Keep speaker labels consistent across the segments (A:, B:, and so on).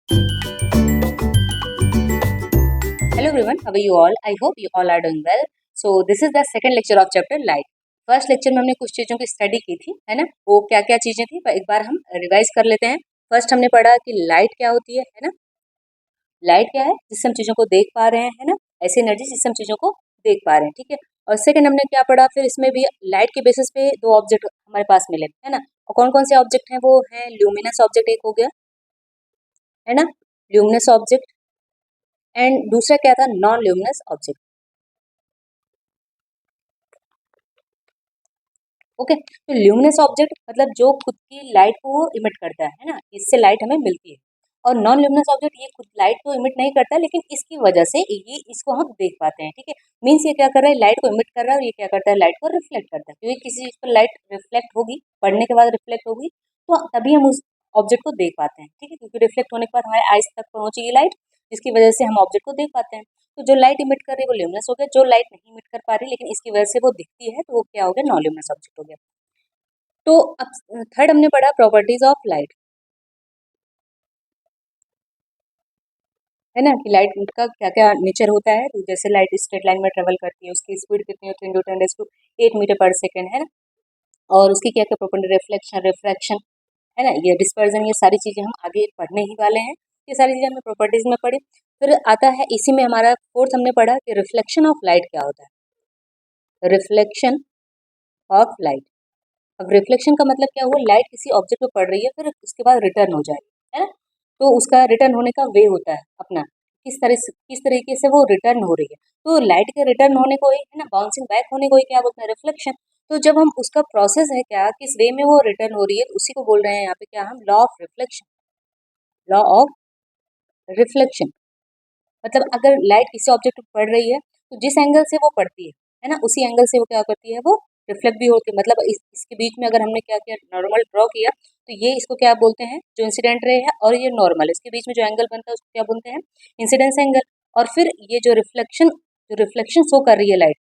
A: Hello everyone, how are you all? I hope you all are doing well. So this is the second lecture of chapter light. First lecture में हमने कुछ चीज़ों की study की थी, है ना? वो क्या क्या चीज़ें थी एक बार हम रिवाइज कर लेते हैं। फर्स्ट हमने पढ़ा कि लाइट क्या होती है ना? लाइट क्या है? जिससे हम चीज़ों को देख पा रहे हैं, है ना? ऐसी एनर्जी जिससे हम चीज़ों को देख पा रहे हैं, ठीक है? और सेकंड हमने क्या पढ़ा, फिर इसमें भी लाइट के बेसिस पे दो ऑब्जेक्ट हमारे पास मिले, है ना? और कौन कौन से ऑब्जेक्ट हैं? वो है ल्यूमिनस ऑब्जेक्ट एक हो गया, है ना? ल्यूमिनस ऑब्जेक्ट, एंड दूसरा क्या था? Non luminous object. ओके, तो ल्यूमिनस ऑब्जेक्ट मतलब जो खुद की लाइट को इमिट करता है ना, इससे लाइट हमें मिलती है। और नॉन ल्यूमिनस ऑब्जेक्ट ये खुद लाइट को इमिट नहीं करता, लेकिन इसकी वजह से ये इसको हम देख पाते हैं, ठीक है? मीन्स ये क्या कर रहा है? लाइट को इमिट कर रहा है, और ये क्या करता है? लाइट को रिफ्लेक्ट करता है, क्योंकि किसी चीज पर लाइट रिफ्लेक्ट होगी, पढ़ने के बाद रिफ्लेक्ट होगी, तो तभी हम उस ऑब्जेक्ट को देख पाते हैं, ठीक है? क्योंकि रिफ्लेक्ट होने के बाद हमारे आइज तक पहुंचेगी लाइट, जिसकी वजह से हम ऑब्जेक्ट को देख पाते हैं। तो जो लाइट इमिट कर रही है वो ल्यूमिनस हो गया, जो लाइट नहीं इमिट कर पा रही लेकिन इसकी वजह से वो दिखती है, तो वो क्या हो गया? नॉन ल्यूमिनस ऑब्जेक्ट हो गया। तो अब थर्ड हमने पढ़ा प्रॉपर्टीज ऑफ लाइट, है ना? कि लाइट का क्या क्या नेचर होता है। तो जैसे लाइट स्ट्रेट लाइन में ट्रेवल करती है, उसकी स्पीड कितनी होती है? 10^8 मीटर पर सेकेंड, है ना? और उसकी क्या क्या प्रॉपर्टी? रिफ्लेक्शन, रिफ्रैक्शन, है ना? ये डिस्पर्जन, ये सारी चीजें हम आगे पढ़ने ही वाले हैं। ये सारी चीजें हमने प्रॉपर्टीज में पढ़ी। फिर आता है इसी में हमारा फोर्थ हमने पढ़ा कि रिफ्लेक्शन ऑफ लाइट क्या होता है। Reflection of light. अब रिफ्लेक्शन का मतलब क्या हुआ? लाइट किसी ऑब्जेक्ट पे पड़ रही है, फिर उसके बाद रिटर्न हो जाए, है ना? तो उसका रिटर्न होने का वे होता है अपना, किस तरीके से वो रिटर्न हो रही है। तो लाइट के रिटर्न होने को ही, है ना, बाउंसिंग बैक होने को ही क्या बोलते हैं? रिफ्लेक्शन। तो जब हम उसका प्रोसेस है क्या, किस वे में वो रिटर्न हो रही है, उसी को बोल रहे हैं यहाँ पे क्या हम? Law of reflection. Law of reflection मतलब अगर लाइट किसी ऑब्जेक्ट पर पड़ रही है, तो जिस एंगल से वो पड़ती है ना, उसी एंगल से वो क्या करती है? वो रिफ्लेक्ट भी होती है। मतलब इसके बीच में अगर हमने क्या किया? नॉर्मल ड्रॉ किया, तो ये इसको क्या बोलते हैं? जो इंसिडेंट रे है और ये नॉर्मल, इसके बीच में जो एंगल बनता है उसको क्या बोलते हैं? Incidence angle. और फिर ये जो रिफ्लेक्शन शो कर रही है लाइट,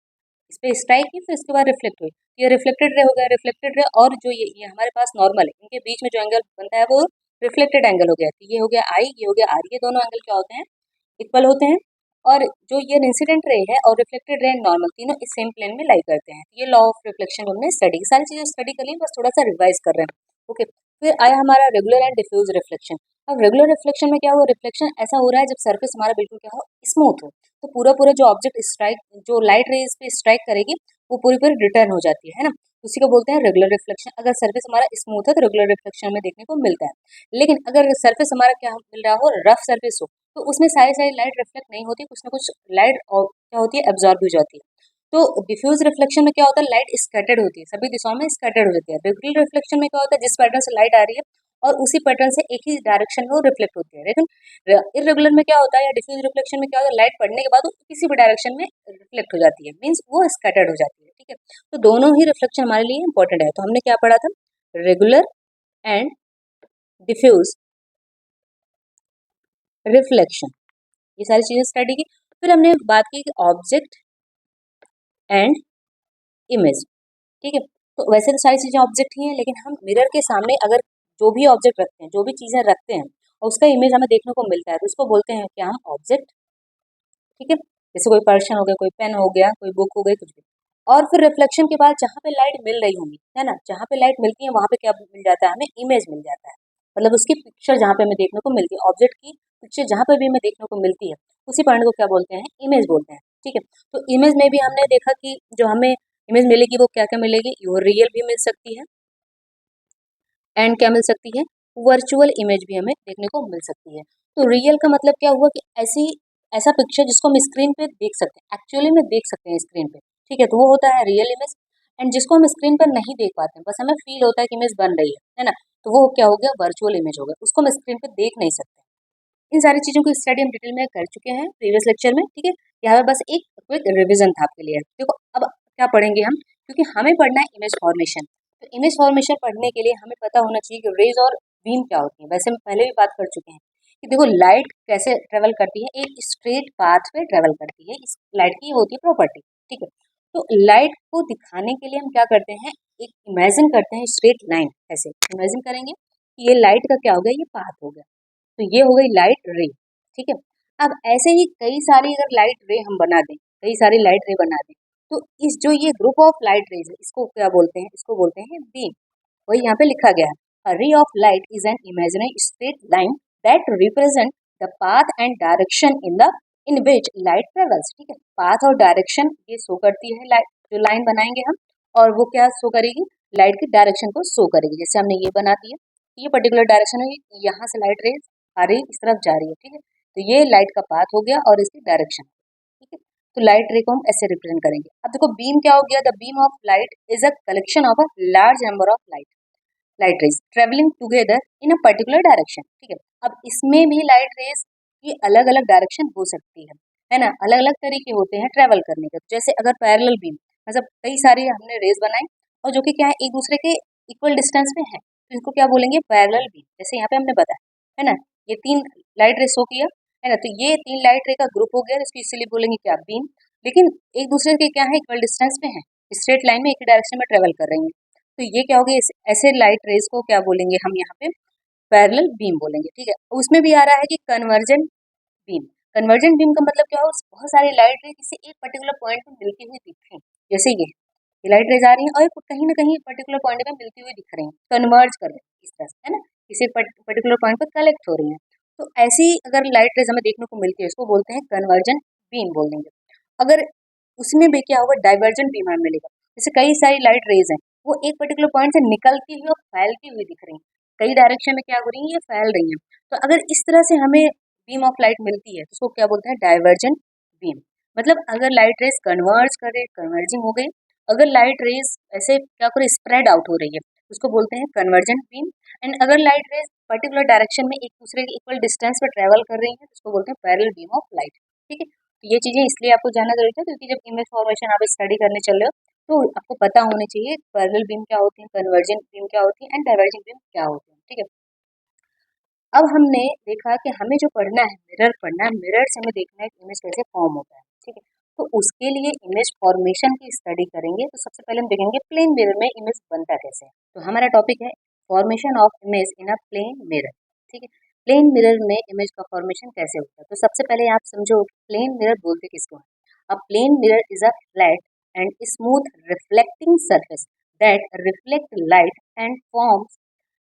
A: इस पे स्ट्राइक की, फिर इसके बाद रिफ्लेक्ट हुई, ये रिफ्लेक्टेड रे हो गया, रिफ्लेक्टेड रे। और जो ये हमारे पास नॉर्मल है, इनके बीच में जो एंगल बनता है वो रिफ्लेक्टेड एंगल हो गया। तो ये हो गया आई, ये हो गया आर, ये दोनों एंगल क्या होते हैं? इक्वल होते हैं। और जो ये इंसिडेंट रे है और रिफ्लेक्टेड रे नॉर्मल, तीनों इस सेम प्लेन में लाई करते हैं। ये लॉ ऑफ रिफ्लेक्शन हमने स्टडी, सारी चीजें स्टडी कर ली, बस थोड़ा सा रिवाइज कर रहे हैं। ओके, फिर आया हमारा रेगुलर एंड डिफ्यूज रिफ्लेक्शन। अब रेगुलर रिफ्लेक्शन में क्या हुआ? रिफ्लेक्शन ऐसा हो रहा है जब सरफेस हमारा बिल्कुल क्या हो? स्मूथ हो, तो पूरा पूरा जो ऑब्जेक्ट स्ट्राइक, जो लाइट रेज पे स्ट्राइक करेगी, वो पूरी पूरी रिटर्न हो जाती है ना? उसी को बोलते हैं रेगुलर रिफ्लेक्शन। अगर सरफेस हमारा स्मूथ है तो रेगुलर रिफ्लेक्शन हमें देखने को मिलता है। लेकिन अगर सरफेस हमारा क्या मिल रहा हो? रफ सरफेस हो, तो उसमें सारी सारी लाइट रिफ्लेक्ट नहीं होती, कुछ ना कुछ लाइट और क्या होती है? एब्जॉर्ब हो जाती है। तो डिफ्यूज रिफ्लेक्शन में क्या होता है? लाइट स्कैटर्ड होती है, सभी दिशाओं में स्कैटर्ड हो जाती है। रेगुलर रिफ्लेक्शन में क्या होता है? जिस पैटर्न से लाइट आ रही है और उसी पैटर्न से एक ही डायरेक्शन में वो रिफ्लेक्ट होती है। लेकिन इरेगुलर में क्या होता है, या डिफ्यूज रिफ्लेक्शन में क्या होता है? लाइट पड़ने के बाद वो किसी भी डायरेक्शन में रिफ्लेक्ट हो जाती है, मीन्स वो स्कैटर्ड हो जाती है, ठीक है? तो दोनों ही रिफ्लेक्शन हमारे लिए इंपॉर्टेंट है। तो हमने क्या पढ़ा था? रेगुलर एंड डिफ्यूज रिफ्लेक्शन, ये सारी चीजें स्टडी की। फिर हमने बात की ऑब्जेक्ट एंड इमेज, ठीक है? तो वैसे तो सारी चीजें ऑब्जेक्ट ही हैं, लेकिन हम मिरर के सामने अगर जो भी ऑब्जेक्ट रखते हैं, जो भी चीजें रखते हैं, और उसका इमेज हमें देखने को मिलता है, तो उसको बोलते हैं क्या? हम ऑब्जेक्ट, ठीक है? जैसे कोई पर्सन हो गया, कोई पेन हो गया, कोई बुक हो गई, कुछ भी। और फिर रिफ्लेक्शन के बाद जहाँ पे लाइट मिल रही होगी, है ना, जहाँ पे लाइट मिलती है वहां पे क्या मिल जाता है? हमें इमेज मिल जाता है। मतलब उसकी पिक्चर जहाँ पे हमें देखने को मिलती है, ऑब्जेक्ट की पिक्चर जहाँ पे भी हमें देखने को मिलती है, उसी पॉइंट को क्या बोलते हैं? इमेज बोलते हैं, ठीक है? तो इमेज में भी हमने देखा कि जो हमें इमेज मिलेगी वो क्या क्या मिलेगी? यो रियल भी मिल सकती है, एंड क्या मिल सकती है? वर्चुअल इमेज भी हमें देखने को मिल सकती है। तो रियल का मतलब क्या हुआ? कि ऐसी ऐसा पिक्चर जिसको हम स्क्रीन पे देख सकते हैं, एक्चुअली में देख सकते हैं स्क्रीन पे, ठीक है? तो वो होता है रियल इमेज। एंड जिसको हम स्क्रीन पर नहीं देख पाते हैं, बस हमें फील होता है कि इमेज बन रही है ना? तो वो क्या हो गया? वर्चुअल इमेज हो गया, उसको हम स्क्रीन पे देख नहीं सकते। इन सारी चीज़ों की स्टडी हम डिटेल में कर चुके हैं प्रीवियस लेक्चर में, ठीक है? यहाँ पे बस एक क्विक रिवीजन था आपके लिए। देखो अब क्या पढ़ेंगे हम, क्योंकि हमें पढ़ना है इमेज फॉर्मेशन। तो इमेज फॉर्मेशन पढ़ने के लिए हमें पता होना चाहिए कि रेज और बीम क्या होती है। वैसे हम पहले भी बात कर चुके हैं कि देखो लाइट कैसे ट्रेवल करती है, एक स्ट्रेट पाथ पे ट्रेवल करती है, इस लाइट की होती है प्रॉपर्टी, ठीक है? तो लाइट को दिखाने के लिए हम क्या करते हैं? एक इमेजिन करते हैं स्ट्रेट लाइन, ऐसे इमेजिन करेंगे कि ये लाइट का क्या हो गया? ये पाथ हो गया, तो ये हो गई लाइट रे, ठीक है। अब ऐसे ही कई सारी अगर लाइट रे हम बना दें, कई सारी लाइट रे बना दें, तो इस जो ये ग्रुप ऑफ लाइट रेज है इसको क्या बोलते हैं, इसको बोलते हैं बीम। वही यहाँ पे लिखा गया है, ray of light is an imaginary straight line that represent the path and direction in which light travels, ठीक है। पाथ और डायरेक्शन ये शो करती है लाइट, जो लाइन बनाएंगे हम, और वो क्या शो करेगी, लाइट की डायरेक्शन को शो करेगी। जैसे हमने ये बना दिया, ये पर्टिकुलर डायरेक्शन है, यहाँ से लाइट रेज आ रही इस तरफ जा रही है, ठीक है। तो ये लाइट का पाथ हो गया और इसकी डायरेक्शन, ठीक है। तो लाइट रे को हम ऐसे रिप्रेजेंट करेंगे। अब देखो बीम क्या हो गया, the beam of light is a collection of a large number of light rays travelling together in a particular direction, ठीक है। अब इसमें भी लाइट रेज की अलग अलग डायरेक्शन हो सकती है ना, अलग अलग तरीके होते हैं ट्रेवल करने के। जैसे अगर पैरेलल बीम, मतलब कई सारी हमने रेज बनाई और जो कि क्या है, एक दूसरे के इक्वल डिस्टेंस में है, तो इनको क्या बोलेंगे, पैरेलल बीम। जैसे यहाँ पे हमने बताया है ना, ये 3 लाइट रे शो किया है ना, तो ये 3 लाइट रे का ग्रुप हो गया, इसको इसीलिए बोलेंगे क्या, बीम। लेकिन एक दूसरे के क्या है, इक्वल डिस्टेंस में है, स्ट्रेट लाइन में एक ही डायरेक्शन में ट्रेवल कर रही है। तो ये क्या होगी, ऐसे लाइट रेज को क्या बोलेंगे हम यहाँ पे, पैरेलल बीम बोलेंगे, ठीक है। उसमें भी आ रहा है कि कन्वर्जेंट बीम। कन्वर्जेंट बीम का मतलब क्या हो, बहुत सारी लाइट रे किसी एक पर्टिकुलर पॉइंट में मिलती हुई दिख रही, जैसे ये लाइट रेज आ रही है और कहीं ना कहीं पर्टिकुलर पॉइंट में मिलती हुई दिख रही है, कन्वर्ज कर रही है इस तरह से, है ना, किसी पर्टिकुलर पॉइंट पर कलेक्ट हो रही है। तो ऐसी अगर लाइट रेज हमें देखने को मिलती है, इसको बोलते हैं कन्वर्जेंट बीम बोल देंगे। अगर उसमें भी क्या होगा, डाइवर्जेंट बीम हमें मिलेगा। जैसे कई सारी लाइट रेज हैं, वो एक पर्टिकुलर पॉइंट से निकलती हुई और फैलती हुई दिख रही हैं, कई डायरेक्शन में क्या हो रही है, ये फैल रही है। तो अगर इस तरह से हमें बीम ऑफ लाइट मिलती है तो उसको क्या बोलते हैं, डाइवर्जेंट बीम। मतलब अगर लाइट रेज कन्वर्ज करे, कन्वर्जिंग हो गई, अगर लाइट रेज ऐसे क्या करे, स्प्रेड आउट हो रही है, उसको बोलते हैं कन्वर्जेंट बीम। एंड अगर लाइट रेज पर्टिकुलर डायरेक्शन में एक दूसरे के इक्वल डिस्टेंस पर ट्रेवल कर रही है, तो उसको बोलते हैं पैरेलल बीम ऑफ लाइट, ठीक है। तो ये चीजें इसलिए आपको जानना जरूरी है, क्योंकि जब इमेज फॉर्मेशन आप स्टडी करने चल रहे हो तो आपको पता होनी चाहिए पैरेलल बीम क्या होती है, कन्वर्जेंट बीम क्या होती है, एंड डाइवर्जेंट बीम क्या होती है, ठीक है। अब हमने देखा कि हमें जो पढ़ना है, मिरर पढ़ना है, मिरर से हमें देखना है कि इमेज कैसे फॉर्म होता है, ठीक है। तो उसके लिए इमेज फॉर्मेशन की स्टडी करेंगे। तो सबसे पहले हम देखेंगे प्लेन मिरर में इमेज बनता कैसे है। तो हमारा टॉपिक है formation of image in a plane mirror, ठीक है। प्लेन मिरर में इमेज का फॉर्मेशन कैसे होता है, तो सबसे पहले आप समझो प्लेन मिरर बोलते किसको है। A plane mirror is a flat and smooth reflecting surface that reflect light and forms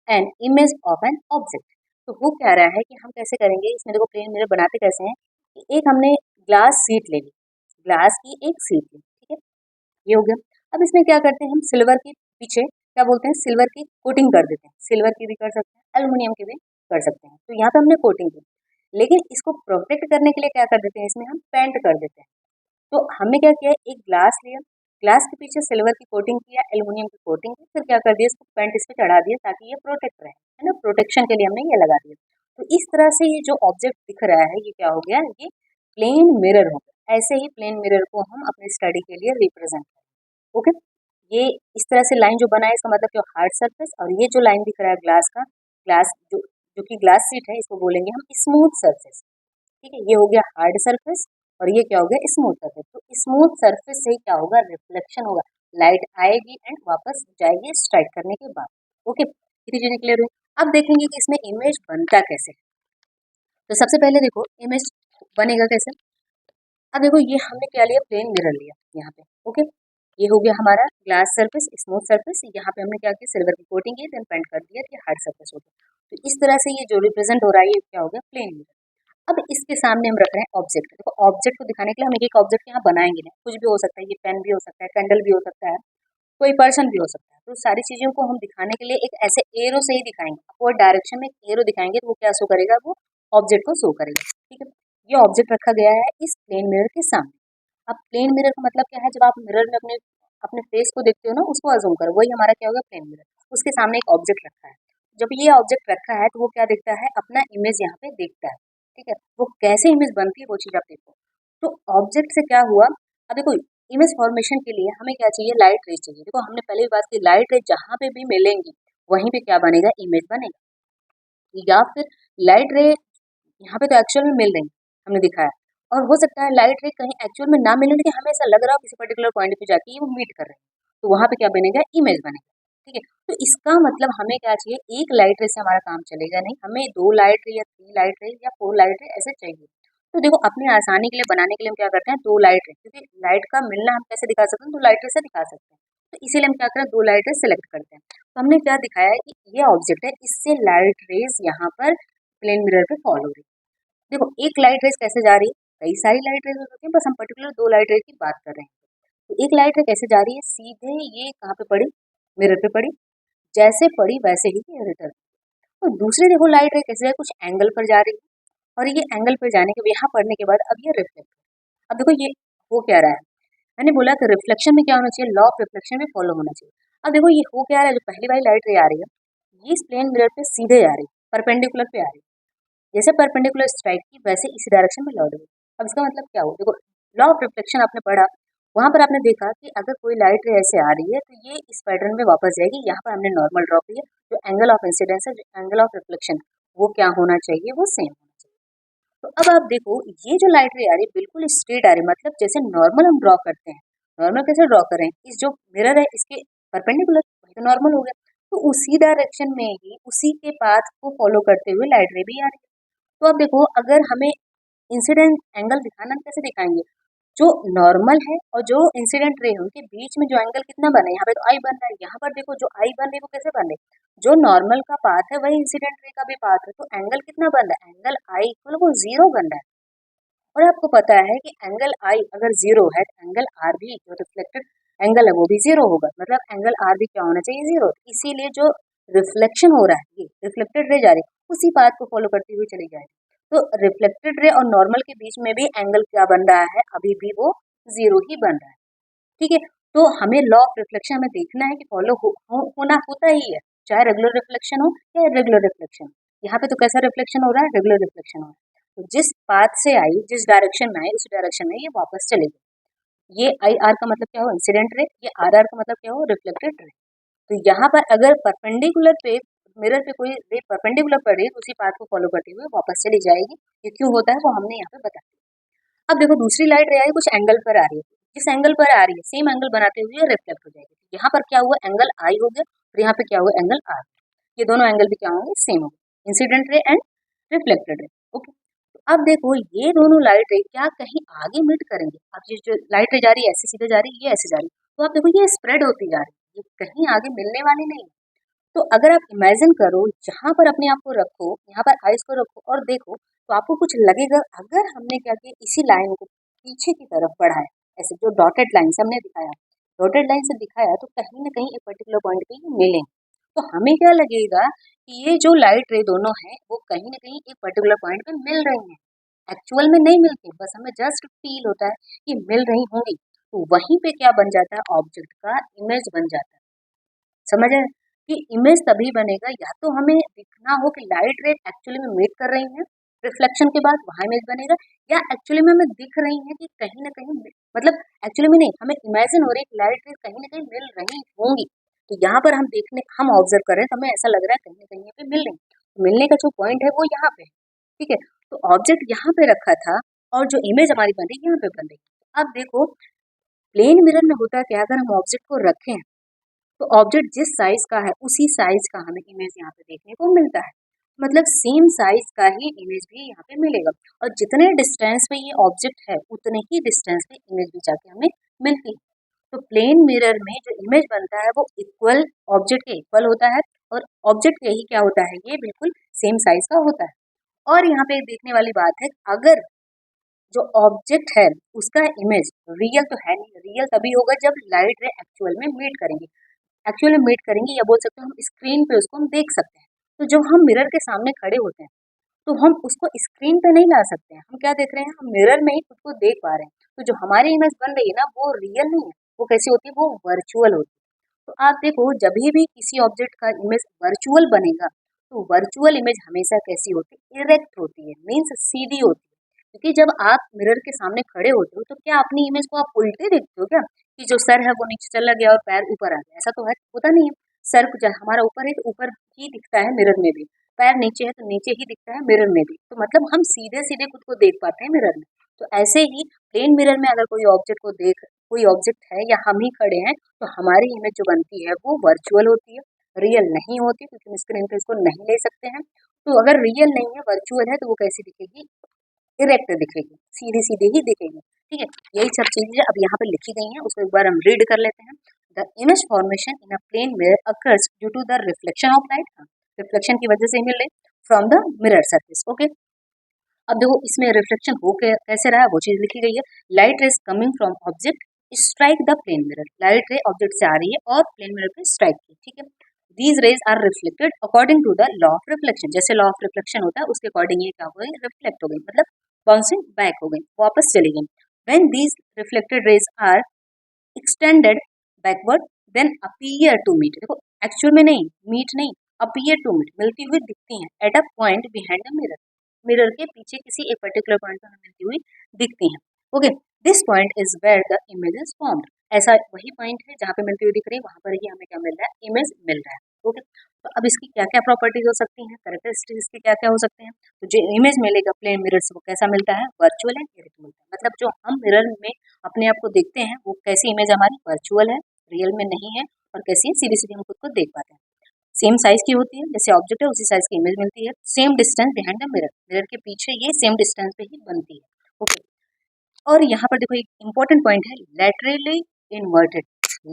A: an image of an object। तो वो कह रहा है कि हम कैसे करेंगे, इसमें देखो प्लेन मिरर बनाते कैसे हैं, कि एक हमने ग्लास शीट ले ली, ग्लास की एक शीट ली, ठीक है, ये हो गया। अब इसमें क्या करते हैं हम, सिल्वर के पीछे क्या बोलते हैं, सिल्वर की कोटिंग कर देते हैं, सिल्वर की भी कर सकते हैं, एल्युमिनियम की भी कर सकते हैं। तो यहाँ पे हमने कोटिंग की, लेकिन इसको प्रोटेक्ट करने के लिए क्या कर देते हैं, इसमें हम पेंट कर देते हैं। तो हमने क्या किया, एक ग्लास लिया, ग्लास के पीछे सिल्वर की कोटिंग किया, एल्युमिनियम की कोटिंग की, फिर क्या कर दिया, इसको पेंट इस पे चढ़ा दिया ताकि ये प्रोटेक्ट रहे, है ना, प्रोटेक्शन के लिए हमने ये लगा दिया। तो इस तरह से ये जो ऑब्जेक्ट दिख रहा है ये क्या हो गया, ये प्लेन मिरर हो गया। ऐसे ही प्लेन मिरर को हम अपने स्टडी के लिए रिप्रेजेंट करें, ओके। ये इस तरह से लाइन जो बना है इसका मतलब क्या, हार्ड सरफेस, और ये जो लाइन दिख रहा है ग्लास का, ग्लास जो जो कि ग्लास शीट है, इसको बोलेंगे हम स्मूथ सरफेस, ठीक है। ये हो गया हार्ड सरफेस और ये क्या हो गया, स्मूथ सरफेस। तो स्मूथ सरफेस से क्या होगा, रिफ्लेक्शन होगा, लाइट आएगी एंड वापस जाएगी स्ट्राइक करने के बाद, ओके। ये चीजें क्लियर हुई। अब देखेंगे कि इसमें इमेज बनता कैसे। तो सबसे पहले देखो इमेज बनेगा कैसे। अब देखो ये हमने क्या लिया, प्लेन मिरर लिया यहाँ पे, ओके। ये हो गया हमारा ग्लास सरफेस, स्मूथ सरफेस। यहाँ पे हमने क्या किया, सिल्वर की कोटिंग की, देन पेंट कर दिया कि हार्ड सरफेस हो गया। तो इस तरह से ये जो रिप्रेजेंट हो रहा है ये क्या हो गया, प्लेन मिरर। अब इसके सामने हम रख रहे हैं ऑब्जेक्ट। देखो ऑब्जेक्ट को दिखाने के लिए हम एक एक ऑब्जेक्ट यहाँ बनाएंगे नहीं, कुछ भी हो सकता है, ये पेन भी हो सकता है, कैंडल भी हो सकता है, कोई पर्सन भी हो सकता है। तो सारी चीजों को हम दिखाने के लिए एक ऐसे एरो से ही दिखाएंगे, वो डायरेक्शन में एक एरो दिखाएंगे, तो वो क्या शो करेगा, वो ऑब्जेक्ट को शो करेगा, ठीक है। ये ऑब्जेक्ट रखा गया है इस प्लेन मिरर के सामने। अब प्लेन मिरर का मतलब क्या है, जब आप मिरर में अपने अपने फेस को देखते हो ना, उसको अजूम करो, वही हमारा क्या होगा, प्लेन मिरर। उसके सामने एक ऑब्जेक्ट रखा है, जब ये ऑब्जेक्ट रखा है तो वो क्या देखता है, अपना इमेज यहाँ पे देखता है, ठीक है। वो कैसे इमेज बनती है वो चीज आप देखो। तो ऑब्जेक्ट से क्या हुआ, अब देखो इमेज फॉर्मेशन के लिए हमें क्या चाहिए, लाइट रेज चाहिए। देखो हमने पहले भी बात की, लाइट रेज जहाँ पे भी मिलेंगी वहीं पे क्या बनेगा, इमेज बनेगा। या फिर लाइट रे यहाँ पे तो एक्चुअल में मिल रही है, हमने दिखाया, और हो सकता है लाइट रे कहीं एक्चुअल में ना मिले, लेकिन हमें ऐसा लग रहा हो किसी पर्टिकुलर पॉइंट पे जाके ये वो मीट कर रहे हैं, तो वहां पे क्या बनेगा, इमेज बनेगा, ठीक है। तो इसका मतलब हमें क्या चाहिए, एक लाइट रे से हमारा काम चलेगा नहीं, हमें 2 लाइट रे या 3 लाइट रे या 4 लाइट रे ऐसे चाहिए। तो देखो अपनी आसानी के लिए बनाने के लिए हम क्या करते हैं, 2 लाइट रे, क्योंकि लाइट का मिलना हम कैसे दिखा सकते हैं, 2 लाइट रे से दिखा सकते हैं। तो इसीलिए हम क्या करें, 2 लाइट रे सेलेक्ट करते हैं। तो हमने क्या दिखाया है कि ये ऑब्जेक्ट है, इससे लाइट रेज यहाँ पर प्लेन मिरर पे फॉल हो रही है। देखो एक लाइट रेज कैसे जा रही है, कई सारी लाइट रेज होती है, बस हम पर्टिकुलर 2 लाइट रेज की बात कर रहे हैं। तो एक लाइट रे कैसे जा रही है, सीधे ये कहाँ पे पड़ी, मिरर पे पड़ी, जैसे पड़ी वैसे ही ये रिटर्न। और दूसरी देखो लाइट रे कैसे कुछ एंगल पर जा रही है, और ये एंगल पर जाने के यहाँ पड़ने के बाद अब ये रिफ्लेक्ट। अब देखो ये हो क्या रहा है, मैंने बोला कि रिफ्लेक्शन में क्या होना चाहिए, लॉ ऑफ रिफ्लेक्शन में फॉलो होना चाहिए। अब देखो ये हो क्या रहा है, जो पहली वाली लाइट रे आ रही है ये इस प्लेन मिरर पे सीधे जा रही है, परपेंडिकुलर पे आ रही है, जैसे परपेंडिकुलर स्ट्राइक की वैसे इसी डायरेक्शन में लौट गई। अब इसका मतलब क्या हो, देखो लॉ ऑफ रिफ्लेक्शन आपने पढ़ा, वहां पर आपने देखा कि अगर कोई लाइट रे ऐसे आ रही है तो ये इस पैटर्न में वापस जाएगी, यहाँ पर हमने नॉर्मल ड्रॉ किया, जो एंगल ऑफ इंसिडेंस है, जो एंगल ऑफ रिफ्लेक्शन वो क्या होना चाहिए, वो सेम होना चाहिए। तो अब आप देखो ये जो लाइट रे आ रही है बिल्कुल स्ट्रेट आ रही है, मतलब जैसे नॉर्मल हम ड्रॉ करते हैं, नॉर्मल कैसे ड्रॉ करें, इस जो मिरर है इसके परपेंडिकुलर, वही तो नॉर्मल हो गया। तो उसी डायरेक्शन में ही उसी के पाथ को फॉलो करते हुए लाइट रे भी आ रही है। तो अब देखो अगर हमें इंसिडेंट एंगल दिखाना, हम कैसे दिखाएंगे, जो नॉर्मल है और जो इंसिडेंट रे है उनके बीच में जो एंगल कितना बना है, यहाँ पे तो आई बन रहा है, यहाँ पर देखो जो आई बन रही है वो कैसे बन रही है, जो नॉर्मल का पाथ है वही इंसिडेंट रे का भी पाथ है, तो एंगल कितना बन रहा है, एंगल आई इक्वल वो 0 बन रहा है। और आपको पता है कि एंगल आई अगर 0 है तो एंगल आर भी जो रिफ्लेक्टेड एंगल है वो भी 0 होगा, मतलब एंगल आर भी क्या होना चाहिए, 0। इसीलिए जो रिफ्लेक्शन हो रहा है, ये रिफ्लेक्टेड रे जा रही है उसी पाथ को फॉलो करती हुई चली जाएगी। तो रिफ्लेक्टेड रे और नॉर्मल के बीच में भी एंगल क्या बन रहा है, अभी भी वो 0 ही बन रहा है। ठीक है। तो हमें लॉ ऑफ रिफ्लेक्शन हमें देखना है कि फॉलो होना होता ही है, चाहे रेगुलर रिफ्लेक्शन हो या इरेगुलर रिफ्लेक्शन। यहाँ पे तो कैसा रिफ्लेक्शन हो रहा है, रेगुलर रिफ्लेक्शन हो रहा है। तो जिस पाथ से आई, जिस डायरेक्शन में आई, उस डायरेक्शन में ये वापस चलेगी। ये आई आर का मतलब क्या हो, इंसिडेंट रे, ये आर आर का मतलब क्या हो, रिफ्लेक्टेड रे। तो यहाँ पर अगर परपेंडिकुलर पे मिरर पे कोई रे परपेंडिकुलर पड़ रही है तो उसी पाथ को फॉलो करते हुए वापस चली जाएगी। ये क्यों होता है वो हमने यहाँ पे बता दिया। अब देखो दूसरी लाइट रे आई कुछ एंगल पर आ रही है, जिस एंगल पर आ रही है सेम एंगल बनाते हुए रिफ्लेक्ट हो जाएगी। यहाँ पर क्या हुआ, एंगल आई हो गया, और यहाँ पे क्या हुआ, एंगल आर। ये दोनों एंगल भी क्या होंगे, सेम होंगे, incident ray and reflected ray. Okay. तो अब देखो ये दोनों लाइट रे क्या कहीं आगे मीट करेंगे, अब ये जो लाइट रे जा रही है ऐसे सीधे जा रही है, ये ऐसे जा रही है, तो आप देखो ये स्प्रेड होती जा रही है, ये कहीं आगे मिलने वाली नहीं है। तो अगर आप इमेजिन करो, जहाँ पर अपने आप को रखो, यहाँ पर आइस को रखो और देखो, तो आपको कुछ लगेगा अगर हमने क्या किया, इसी लाइन को पीछे की तरफ बढ़ाया, ऐसे जो डॉटेड लाइन से हमने दिखाया, डॉटेड लाइन से दिखाया, तो कहीं ना कहीं एक पर्टिकुलर पॉइंट पे ये मिलेंगे। तो हमें क्या लगेगा कि ये जो लाइट रे दोनों हैं वो कहीं ना कहीं एक पर्टिकुलर पॉइंट पे मिल रही हैं। एक्चुअल में नहीं मिलती, बस हमें जस्ट फील होता है कि मिल रही होंगी। तो वहीं पे क्या बन जाता है, ऑब्जेक्ट का इमेज बन जाता है। समझ आए कि इमेज तभी बनेगा, या तो हमें दिखना हो कि लाइट रे एक्चुअली में मीट कर रही हैं रिफ्लेक्शन के बाद, वहां इमेज बनेगा, या एक्चुअली में हमें दिख रही है कि कहीं ना कहीं मतलब एक्चुअली में नहीं, हमें इमेजिन हो रही है कि लाइट रे कहीं ना कहीं मिल रही होंगी। तो यहाँ पर हम ऑब्जर्व कर रहे हैं तो हमें ऐसा लग रहा है कहीं ना कहीं यहाँ पे मिल रही है। तो मिलने का जो पॉइंट है वो यहाँ पे है। ठीक है। तो ऑब्जेक्ट यहाँ पे रखा था और जो इमेज हमारी बन रही है यहाँ पे बन रही है। अब देखो प्लेन मिरर में होता है क्या, अगर हम ऑब्जेक्ट को रखें तो ऑब्जेक्ट जिस साइज का है उसी साइज का हमें इमेज यहाँ पे देखने को मिलता है, मतलब सेम साइज का ही इमेज भी यहाँ पे मिलेगा। और जितने डिस्टेंस पे ये ऑब्जेक्ट है उतने ही डिस्टेंस पे इमेज भी जाके हमें मिलती है। तो प्लेन मिरर में जो इमेज बनता है वो इक्वल, ऑब्जेक्ट के इक्वल होता है, और ऑब्जेक्ट यही क्या होता है, ये बिल्कुल सेम साइज का होता है। और यहाँ पे एक देखने वाली बात है, अगर जो ऑब्जेक्ट है उसका इमेज रियल तो है नहीं, रियल तभी होगा जब लाइट रे एक्चुअल में मीट करेंगे। एक्चुअली मीट करेंगे या बोल सकते हैं हम स्क्रीन पे उसको हम देख सकते हैं। तो जब हम मिरर के सामने खड़े होते हैं तो हम उसको स्क्रीन पे नहीं ला सकते हैं, हम क्या देख रहे हैं, हम मिरर में ही खुद को देख पा रहे हैं। तो जो हमारी इमेज बन रही है ना वो रियल नहीं है, वो कैसी होती है, वो वर्चुअल होती है। तो आप देखो जब भी किसी ऑब्जेक्ट का इमेज वर्चुअल बनेगा तो वर्चुअल इमेज हमेशा कैसी होती है, इरेक्ट होती है, मीन्स सीधी होती है। क्योंकि जब आप मिरर के सामने खड़े होते हो तो क्या अपनी इमेज को आप उल्टे देखते हो क्या, कि जो सर है वो नीचे चला गया और पैर ऊपर आ गया, ऐसा तो है होता नहीं है। सर हमारा ऊपर है तो ऊपर ही दिखता है मिरर में भी, पैर नीचे है तो नीचे ही दिखता है मिरर में भी, तो मतलब हम सीधे सीधे खुद को देख पाते हैं मिरर में। तो ऐसे ही प्लेन मिरर में अगर कोई ऑब्जेक्ट को कोई ऑब्जेक्ट है या हम ही खड़े हैं तो हमारी इमेज जो बनती है वो वर्चुअल होती है, रियल नहीं होती, क्योंकि हम स्क्रीन पे इसको नहीं ले सकते हैं। तो अगर रियल नहीं है, वर्चुअल है, तो वो कैसी दिखेगी? इरेक्ट दिखेगी, सीधी सीधी ही दिखेगी। ठीक है, यही सब चीजें अब यहाँ पे लिखी गई हैं, उसको एक बार हम रीड कर लेते हैं। The image formation in a plane mirror occurs due to the reflection of light, reflection की वजह से मिल रही from the mirror surface. Okay, अब देखो इसमें रिफ्लेक्शन हो के कैसे रहा है वो चीज लिखी गई है। Light rays coming from object strike the plane mirror, light ray object से आ रही है और प्लेन मिरर पे स्ट्राइक की। ठीक है, these rays are reflected according to the law of reflection, जैसे लॉ ऑफ रिफ्लेक्शन होता है उसके अकॉर्डिंग ये क्या हो गई? रिफ्लेक्ट हो गई, मतलब बाउंसिंग बैक हो गई, वापस चली गई। When these reflected rays are extended backward then appear to meet, देखो एक्चुअल में नहीं, मीट नहीं, अपीयर टू मीट, मिलती हुई दिखती हैं at a point behind the mirror, mirror के पीछे किसी एक पर्टिकुलर पॉइंट पर मिलती हुई दिखती हैं। Okay, this point is where the image is formed, ऐसा वही पॉइंट है जहाँ पे मिलती हुई दिख रही है, वहां पर ही हमें क्या मिल रहा है? इमेज मिल रहा है। ओके, तो अब इसकी क्या क्या प्रॉपर्टीज हो सकती हैं, कैरेक्टरिस्टिक्स इसके क्या क्या हो सकते हैं? तो जो इमेज मिलेगा प्लेन मिरर से वो कैसा मिलता है? वर्चुअल एंड इरेक्ट मिलता है, मतलब जो हम मिरर में अपने आप को देखते हैं वो कैसी इमेज हमारी? वर्चुअल है, रियल में नहीं है, और कैसी है? सीधी सीधी हम खुद को देख पाते हैं। सेम साइज की होती है, जैसे ऑब्जेक्ट है उसी साइज की इमेज मिलती है। Same distance behind the mirror, mirror के पीछे ये सेम डिस्टेंस पे ही बनती है। ओके, और यहाँ पर देखो एक इंपॉर्टेंट पॉइंट है, लैटरली इन्वर्टेड,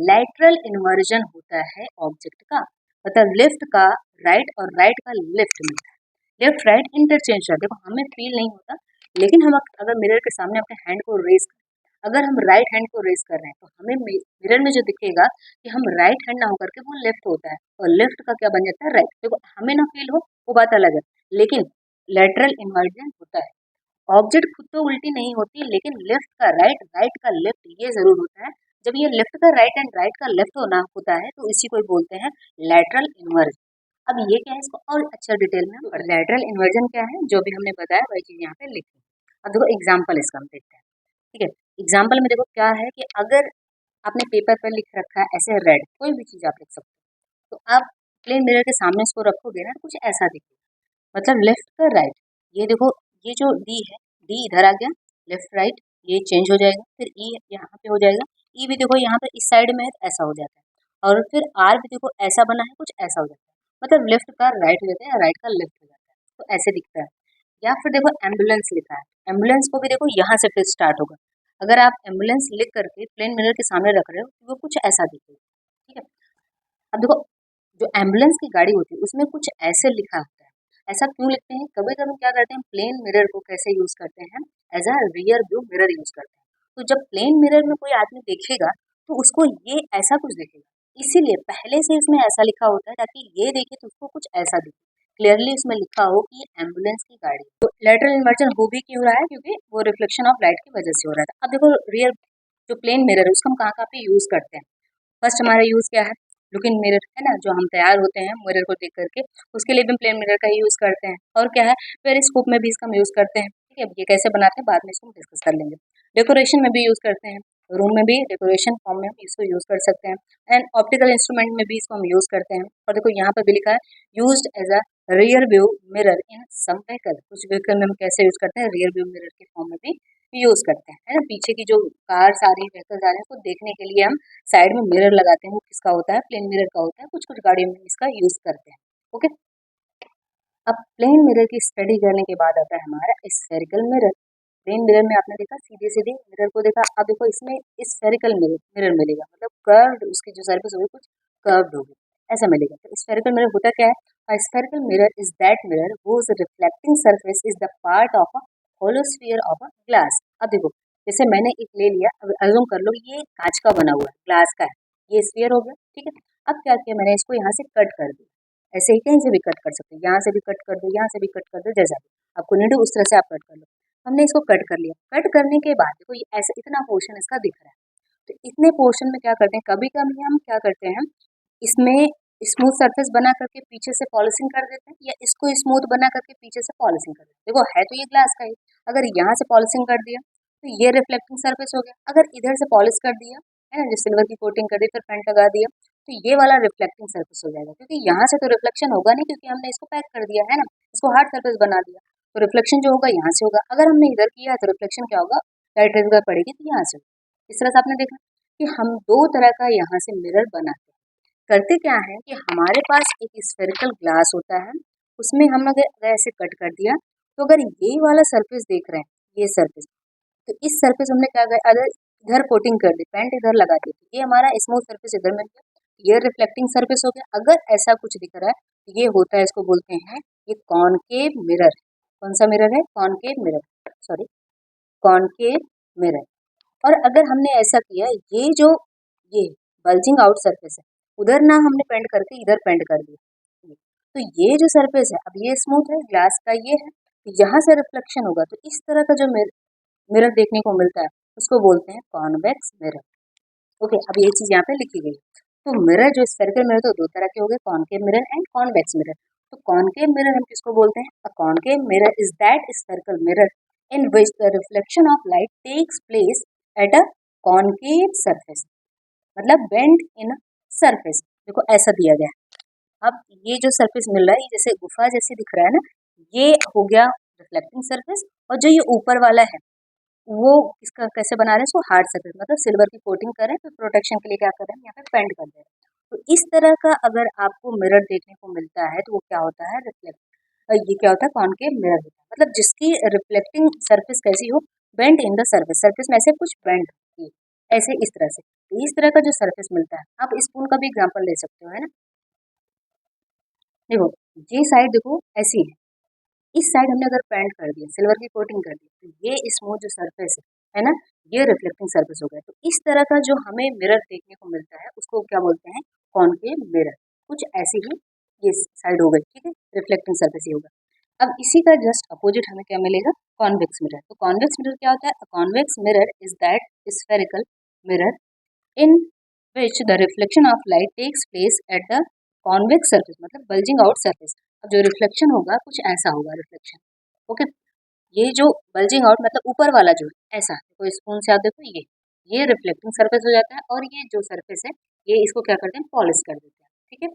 A: लैटरल इन्वर्जन होता है ऑब्जेक्ट का, मतलब लेफ्ट का राइट और राइट का लेफ्ट में, लेफ्ट राइट इंटरचेंज है। देखो हमें फील नहीं होता, लेकिन हम अगर मिरर के सामने अपने हैंड को रेज, अगर हम राइट हैंड को रेज कर रहे हैं तो हमें मिरर में जो दिखेगा कि हम राइट हैंड ना होकर के वो लेफ्ट होता है, और लेफ्ट का क्या बन जाता है? राइट। देखो हमें ना फील हो वो बात अलग है, लेकिन लेटरल इन्वर्जन होता है। ऑब्जेक्ट खुद तो उल्टी नहीं होती, लेकिन लेफ्ट का राइट, राइट का लेफ्ट ये जरूर होता है। जब ये लेफ्ट का राइट एंड राइट का लेफ्ट होना होता है तो इसी को बोलते हैं लैटरल इन्वर्जन। अब ये क्या है, इसको और अच्छा डिटेल में हम लैटरल इन्वर्जन क्या है, जो भी हमने बताया वही चीज यहाँ पे लिखी। अब देखो एग्जाम्पल इसका हम देखते हैं। ठीक है, एग्जाम्पल में देखो क्या है कि अगर आपने पेपर पर लिख रखा है ऐसे रेड, कोई भी चीज आप लिख सकते हो, तो आप प्लेन मिरर के सामने इसको रखोगे ना, कुछ ऐसा दिखेगा, मतलब लेफ्ट का राइट। ये देखो, ये जो डी है, डी इधर आ गया, लेफ्ट राइट ये चेंज हो जाएगा, फिर ई यहाँ पे हो जाएगा, ई भी देखो यहाँ पे इस साइड में है तो ऐसा हो जाता है, और फिर आर भी देखो ऐसा बना है, कुछ ऐसा हो जाता है, मतलब लेफ्ट का राइट हो जाता है, राइट का लेफ्ट हो जाता है, तो ऐसे दिखता है। या फिर देखो एम्बुलेंस लिखा है, एम्बुलेंस को भी देखो यहाँ से फिर स्टार्ट होगा, अगर आप एम्बुलेंस लिख करके प्लेन मिरर के सामने रख रहे हो तो वो कुछ ऐसा दिखेगा। ठीक है, अब देखो जो एम्बुलेंस की गाड़ी होती है उसमें कुछ ऐसे लिखा होता है, ऐसा क्यों लिखते हैं? कभी कभी क्या करते हैं, प्लेन मिरर को कैसे यूज करते हैं? As a rear view mirror use करते हैं। तो जब प्लेन मिरर में कोई आदमी देखेगा तो उसको ये ऐसा कुछ दिखेगा, इसीलिए पहले से इसमें ऐसा लिखा होता है ताकि ये देखे तो उसको कुछ ऐसा दिखे, क्लियरली उसमें लिखा हो कि ये एम्बुलेंस की गाड़ी। तो लेटरल इन्वर्जन हो भी क्यों रहा है? क्योंकि वो रिफ्लेक्शन ऑफ लाइट की वजह से हो रहा था। अब देखो रियर जो प्लेन मिरर है उसको हम कहाँ कहाँ पे यूज करते हैं? फर्स्ट हमारा यूज क्या है? लुकिंग मिरर है ना, जो हम तैयार होते हैं मिरर को देख करके, उसके लिए भी हम प्लेन मिरर का यूज करते हैं। और क्या है, पेरिस्कोप में भी इसका हम यूज करते हैं। ठीक है, ये कैसे बनाते हैं बाद में इसको डिस्कस कर लेंगे। डेकोरेशन में भी यूज करते हैं, रूम में भी डेकोरेशन फॉर्म में भी इसको यूज कर सकते हैं, एंड ऑप्टिकल इंस्ट्रूमेंट में भी इसको हम यूज करते हैं। और देखो यहाँ पर भी लिखा है use as a rear view mirror in some vehicle, कुछ व्हीकल में हम कैसे यूज करते हैं? रियर व्यू मिरर के फॉर्म में भी यूज करते हैं, है ना। पीछे की जो कार्स आ रही है, व्हीकल्स आ रहे हैं, उसको देखने के लिए हम साइड में मिरर लगाते हैं, वो किसका होता है? प्लेन मिरर का होता है। कुछ कुछ गाड़ियों में इसका यूज करते हैं। ओके, अब प्लेन मिरर की स्टडी करने के बाद आता है हमारा स्फेरिकल मिरर। प्लेन मिरर में आपने देखा सीधे सीधे मिरर को देखा, अब देखो इसमें स्फेरिकल मिरर मिरर मिलेगा, मतलब कर्व्ड, उसकी जो सरफेस होगी कुछ कर्व्ड होगी, ऐसा मिलेगा। तो स्फेरिकल मिरर होता क्या है? A spherical mirror is that mirror whose reflecting surface is the part of a hollow sphere of a glass। अब देखो जैसे मैंने एक ले लिया, अब अज्यूम कर लो ये कांच का बना हुआ है, ग्लास का है, ये स्फीयर हो गया। ठीक है, अब क्या किया मैंने, इसको यहाँ से कट कर दिया, ऐसे ही कहीं से भी कट कर सकते हो, यहाँ से भी कट कर दो, यहाँ से भी कट कर दो, जैसा भी आपको नीड हो उस तरह से आप कट कर लो। हमने इसको कट कर लिया, कट करने के बाद देखो ये ऐसा इतना पोर्शन इसका दिख रहा है, तो इतने पोर्शन में क्या करते हैं, कभी कभी हम क्या करते हैं, इसमें स्मूथ सरफेस बना करके पीछे से पॉलिशिंग कर देते हैं, या इसको स्मूथ बना करके पीछे से पॉलिशिंग कर देते हैं। देखो है तो ये ग्लास का ही, अगर यहाँ से पॉलिशिंग कर दिया तो ये रिफ्लेक्टिंग सरफेस हो गया, अगर इधर से पॉलिश कर दिया है ना, जो सिल्वर की कोटिंग कर दी फिर पेंट लगा दिया, तो ये वाला रिफ्लेक्टिंग सरफेस हो जाएगा, क्योंकि यहाँ से तो रिफ्लेक्शन होगा नहीं, क्योंकि हमने इसको पैक कर दिया है ना, इसको हार्ड सरफेस बना दिया, तो रिफ्लेक्शन जो होगा यहाँ से होगा। अगर हमने इधर किया तो रिफ्लेक्शन क्या होगा? लाइट रेज पड़ेगी तो यहाँ से होगा। इस तरह से आपने देखा। कि हम दो तरह का यहाँ से मिरर बनाते हैं। करते क्या है कि हमारे पास एक स्फेरिकल ग्लास होता है, उसमें हम अगर ऐसे कट कर दिया, तो अगर ये वाला सरफेस देख रहे हैं, ये सरफेस, तो इस सरफेस हमने क्या किया, अगर इधर कोटिंग कर दी, पेंट इधर लगा दी, तो ये हमारा स्मूथ सरफेस इधर मिल गया, ये रिफ्लेक्टिंग सरफेस हो गया। अगर ऐसा कुछ दिख रहा है तो ये होता है, इसको बोलते हैं ये कॉनकेव मिरर। कौन सा मिरर है? Concave mirror, sorry, concave mirror. और अगर हमने ऐसा किया, ये बल्जिंग आउट सरफेस है, उधर ना हमने पेंट करके इधर पेंट कर दिया, तो ये जो सरफेस है, अब ये स्मूथ है, ग्लास का ये है, तो यहाँ से रिफ्लेक्शन होगा, तो इस तरह का जो मिरर देखने को मिलता है उसको बोलते हैं कॉन्वेक्स मिरर। ओके, अब ये चीज यहाँ पे लिखी गई। तो मिरर जो स्फेरिकल मिरर, तो दो तरह के हो गए, concave mirror and convex mirror. तो कॉनकेव मिरर हम किसको बोलते हैं? A concave mirror is that spherical mirror in which the reflection of light takes place at a concave surface, मतलब बेंड इन सरफेस। देखो ऐसा दिया गया है। अब ये जो सरफेस मिल रहा है, ये जैसे गुफा जैसे दिख रहा है ना, ये हो गया रिफ्लेक्टिंग सरफेस। और जो ये ऊपर वाला है, वो इसका कैसे बना रहे हैं, इसको हार्ड सरफेस, मतलब सिल्वर की कोटिंग करें, तो प्रोटेक्शन के लिए क्या कर रहे हैं, यहाँ पे पेंट कर दे रहे हैं। तो इस तरह का अगर आपको मिरर देखने को मिलता है, तो वो क्या होता है, ये क्या होता है, कॉनकेव मिरर होता है, मतलब जिसकी रिफ्लेक्टिंग सरफेस कैसी हो, bend in the surface, surface में ऐसे कुछ बेंड हो, ऐसे इस तरह से। तो इस तरह का जो सरफेस मिलता है, आप स्पून का भी एग्जाम्पल ले सकते हो, है ना। देखो, ये साइड देखो ऐसी है, इस साइड हमने अगर पेंट कर दिया, सिल्वर की कोटिंग कर दी, तो ये स्मूथ जो सरफेस है ना, ये रिफ्लेक्टिंग सरफेस हो गया। तो इस तरह का जो हमें मिरर देखने को मिलता है, उसको क्या बोलते हैं, कॉनकेव मिरर। कुछ ऐसी ही ये साइड हो गई, ठीक है, रिफ्लेक्टिंग सरफेस ही होगा। अब इसी का जस्ट अपोजिट हमें क्या मिलेगा, कॉन्वेक्स मिरर। तो कॉन्वेक्स मिरर क्या होता है? Convex mirror is that spherical mirror in which the reflection of light takes place at the convex surface, मतलब बल्जिंग आउट सरफेस। अब जो रिफ्लेक्शन होगा कुछ ऐसा होगा रिफ्लेक्शन। ओके, ये जो बल्जिंग आउट मतलब ऊपर वाला जो है, ऐसा कोई स्पून से आप देखो, ये रिफ्लेक्टिंग सरफेस हो जाता है, और ये जो सरफेस है, ये इसको क्या करते हैं, पॉलिश कर देते हैं, ठीक है।